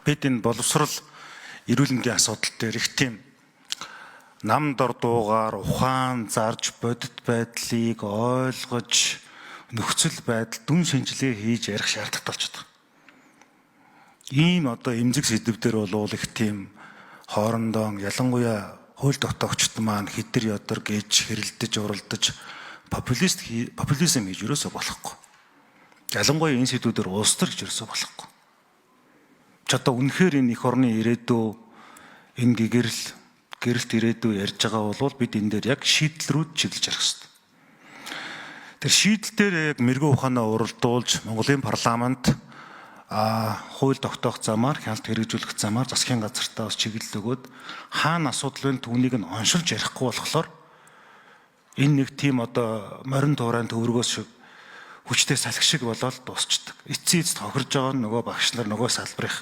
бид энэ боловсрал эрүүл мэндийн асуудал дээр их тийм нам дор дуугаар ухаан зарж бодит байдлыг ойлгож нөхцөл байдал дүн шинжилгээ хийж ярих шаардлагатай болчиход байна. Ийм одоо эмзэг сэдвээр бол их тийм хоорондоо ялангуяа хууль тогтоогчд маань хидэр ёдор гэж хэрэлдэж уралдаж популизм хийж ерөөсөө болохгүй. Ялангуяа энэ сэдвүүдээр улс төр гэж ерөөсөө болохгүй. Ч одоо үнэхээр энэ эх орны ирээдүй энэ гэрэлт ирээдүй ярьж байгаа бол бид энэ дээр яг шийдэл рүү чиглэж ярих хэрэгтэй. Тэр шийдэл дээр яг мэрэгэн ухаанаа уралдуулж Монголын парламент хууль тогтоох замаар хяналт хэрэгжүүлэх замаар засгийн газартаа бас чиглэл өгөөд хаана асуудал вэ түүнийг нь оншилж ярихгүй болохоор энэ нэг тийм одоо морин туурайн төвөргөөс шиг хүчтэй салхи шиг болоод дуусчдаг. Эцсийн эцэд хохирж байгаа нь нөгөө багш нар нөгөө салбарынх.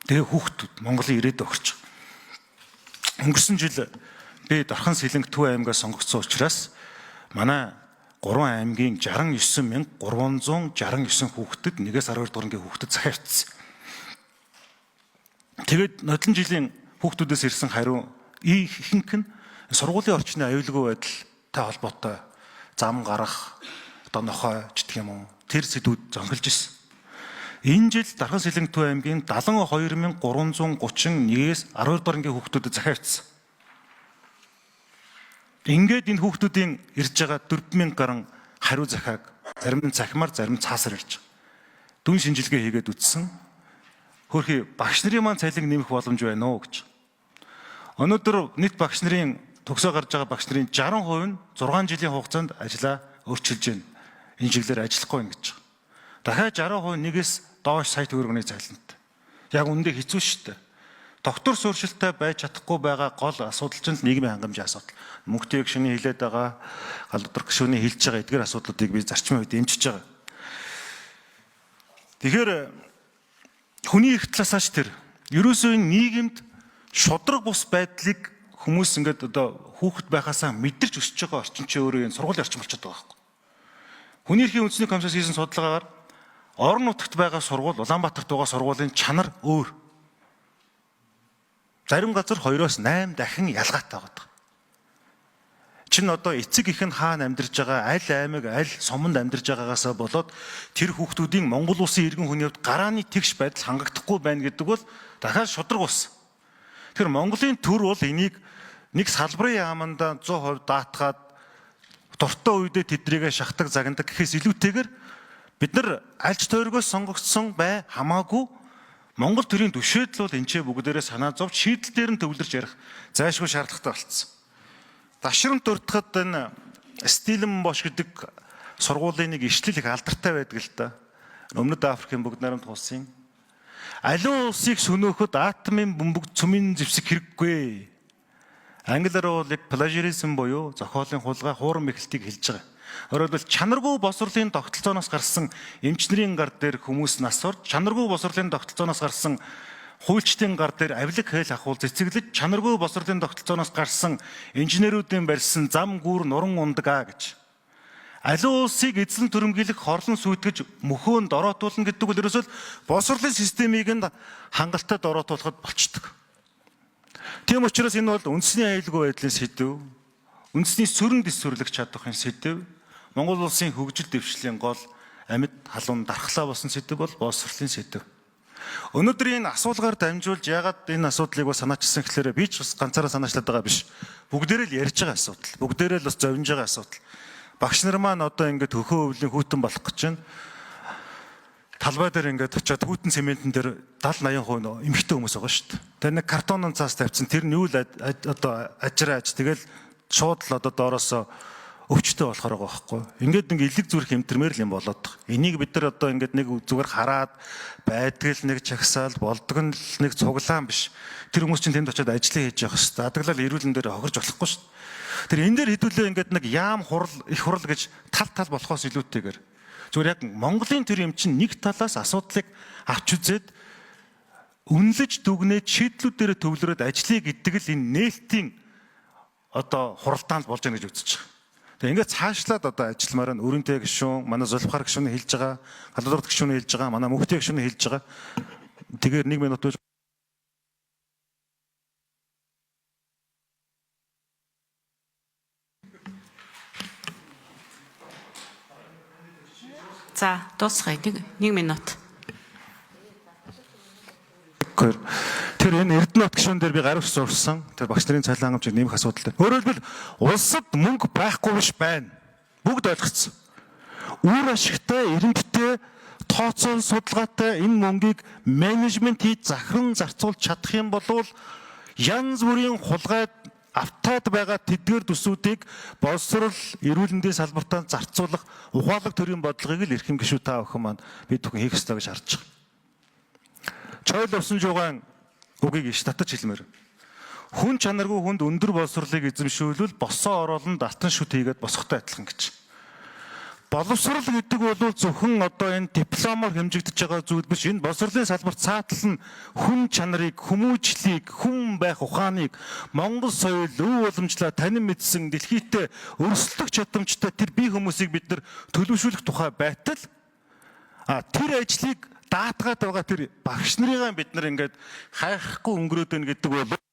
Тэгээ хүүхдүүд Монголын ирээдүй өгч байгаа. Өнгөрсөн жил би Дархан Сэлэнг Төв аймгаас сонгогдсон учраас манай 3 аймгийн 69369 хүүхдэд 1-ээс 12 дугаар ангийн хүүхдэд захиа авчихсан. Тэгээд нодлон жилийн хүүхдүүдээс ирсэн хариу ихэнх нь сургуулийн орчны аюулгүй байдалтай холбоотой зам гарах одоо нохой ч гэх юм уу тэр сэдвүүд зонхилж ирсэн. Энэ жил Дархан Сэлэнг Төв аймгийн 72331-ээс 12 дугаар ангийн хүүхдүүдэд захиа авчихсан. Ингээд энэ хүүхдүүдийн ирж байгаа 4000 гаруй хариу захиаг зарим нь цахимаар зарим нь цаасаар ирж байгаа. Дүн шинжилгээ хийгээд үтсэн. Хөөхий багш нарын маань цалин нэмэх боломж байна уу гэж. Өнөөдөр нийт багш нарын төгсөө гарч байгаа багш нарын 60% нь 6 жилийн хугацаанд ажиллаа өөрчилж байна. Энэ чиглэлээр ажиллахгүй байна гэж байгаа. Дахиад 60% нэгээс доош сая төгрөгийн цалинтай. Яг үүндээ хэцүү шүү дээ. Доктор сууршилтай байж чадахгүй байгаа гол асуудал чинь нийгмийн хангамжийн асуудал. Мөнгөтэй гишүүний хилээд байгаа, галуудар гишүүний хилж байгаа эдгээр асуудлуудыг би зарчмын үед эмчиж байгаа. Тэгэхээр хүний эрх талаас тэр ерөөсөө нийгэмд шудраг бус байдлыг хүмүүс ингээд одоо хүүхэд байхасаа мэдэрч өсөж байгаа орчин чинь өөрөө энэ сургуулийн орчин болчиход байгаа байхгүй. Хүний эрхийн үндэсний комиссаас хийсэн судалгаагаар орон нутагт байгаа сургууль, Улаанбаатарт байгаа сургуулийн чанар өөр. Зарим газар 2-8 дахин ялгаатай байгаа. Чин одоо эцэг их нь хаана амьдарч байгаа, аль аймаг, аль суманд амьдарч байгаагаасаа болоод тэр хүүхдүүдийн Монгол улсын иргэн хүний хувьд гарааны тэгш байдал хангагдахгүй байна гэдэг бол дахиад шудраг ус. Тэр Монголын төр бол энийг нэг салбарын яаманда 100% даатгаад дуртай үедээ тэднийг шахдаг, загнадаг гэхээс илүүтэйгээр бид нар альж тойргоос сонгогдсон бай хамаагүй Монгол төрийн түшээдл бол энэ бүгдээрээ санаа зовж шийдэл дээр нь төвлөрч ярих зайлшгүй шаардлагатай болцсон. Дашрамт дуртахад энэ Стиленбош гэдэг сургуулийн нэг ишлэл их алдартай байдаг л да. Өмнөд Африкийн бүгд найрамд улсын аливаа улсыг сөнөөхөд атомын бөмбөг цөмийн зэвсэг хэрэггүй. Англиар бол plagiarism буюу зохиолын хулгай хуурам эхлэлтийг хэлж байгаа. Өөрөлдвөл чанаргүй босрлын тогтолцооноос гарсан эмчнэрийн гар дээр хүмүүс нас орж, чанаргүй босрлын тогтолцооноос гарсан хуульчдын гар дээр авилга хэл ахуул цэцэглэж, чанаргүй босрлын тогтолцооноос гарсан инженерүүдийн барьсан зам гүүр нуран ундгаа гэж. Аливаа улсыг эзлэн түрэмгийлэх, хорлон сүйтгэж мөхөөнд ороотуулна гэдэг бол ерөөсөө босрлын системийг нь хангалттай ороотуулахад болчдөг. Тийм учраас энэ бол үндэсний аюулгүй байдлын сэдв, үндэсний сөрөн дэвсгэрлэх чадахын сэдв, Монгол улсын хөгжил дэвшлийн гол амьд халуун дархлаа болсон сэдв бол боловсролын сэдв. Өнөөдөр энэ асуулгаар дамжуулж яагаад энэ асуудлыг санаачилсан гэхээр би ч бас ганцаараа санаачлаад байгаа биш. Бүгдээрээ л ярьж байгаа асуудал, бүгдээрээ л бас зовж байгаа асуудал. Багш нар маань одоо ингээд хөхөө өвлийн хүүтэн болох гэж байна. Талбай дээр ингээд очиод хүүтэн цементэн дээр 70-80% эмхтэй хүмүүс байгаа шүү дээ. Тэр нэг картонын цаас тавьсан тэр нь юу л одоо ажрааж тэгэл шууд л одоо доороосоо өвчтэй болохоор байгаа байхгүй. Ингээд нэг илэг зүрх эмтэрмээр л юм болоод байгаа. Энийг бид нар одоо ингээд нэг зүгээр хараад байдгал нэг чагсаал болдог нь нэг цуглаан биш. Тэр хүмүүс чинь тэнд очиод ажиллаа хийж явах хэрэгтэй. Адаглал эрүүлэн дээр хохирж болохгүй шүү дээ. Тэр энэ дээр хэдүүлээ ингээд нэг яам хурал их хурал гэж тал болохоос илүүтэйгээр зүгээр яг Монголын төр юм чинь нэг талаас асуудлыг авч үзээд үнэлж дүгнээд шийдлүүдээр төвлөрөөд ажиллая гэдэг л энэ нээлтийн одоо хуралдаан болж байгаа гэж үзэж байгаа. Тэгээ ингээд цаашлаад одоо ажилламаар нь өрөнтэй гишүүн, манай Зулбахар гишүүний хэлж байгаа, Галуулрат гишүүний хэлж байгаа, манай Мөнхтэй гишүүний хэлж байгаа. Тэгэхээр 1 минут гэж. За, дуусгая. 1 минут. Тэр энэ Эрдэнэт гишүүн дээр би гаруй сурсан. Тэр багш нарын цалин хангамжийг нэмэх асуудал. Өөрөөр хэлбэл улсад мөнгө байхгүй биш байна. Бүгд ойлгоцсон. Үр ашигтай, эренбитэй, тооцоо судалгаатай энэ мөнгийг менежмент хийж захиран зарцуулж чадах юм бол янз бүрийн хулгайд автаад байгаа тэдгээр төсүүдийг боловсрол, эрүүл мэндийн салбартаа зарцуулах ухаалаг төрийн бодлогыг л эрхэм гишүүд та бүхэн маань бид бүхэн хийх ёстой гэж харж байгаа. Чойл усан жугаан үгийг иш татаж хэлмээр. Хүн чанаргүй хүнд өндөр боловсролыг эзэмшүүлвэл босоо ороолн алтан шүт хийгээд босохтой адилхан гэж. Боловсрол гэдэг бол зөвхөн одоо энэ дипломоор хэмжигдэж байгаа зүйл биш. Энэ боловсролын салбарт цаатал нь хүн чанарыг, хүмүүжлийг, хүн байх ухааныг, Монгол соёл, өв уламжлаа танин мэдсэн дэлхийдээ өрсөлдөх чадамжтай тэр бие хүмүүсийг бид нар төлөвшүүлэх тухай байтал тэр ажлыг даатгаад байгаа тэр багш нарыгаа бид нар ингээд хайхгүй өнгөрөөд байна гэдэг бол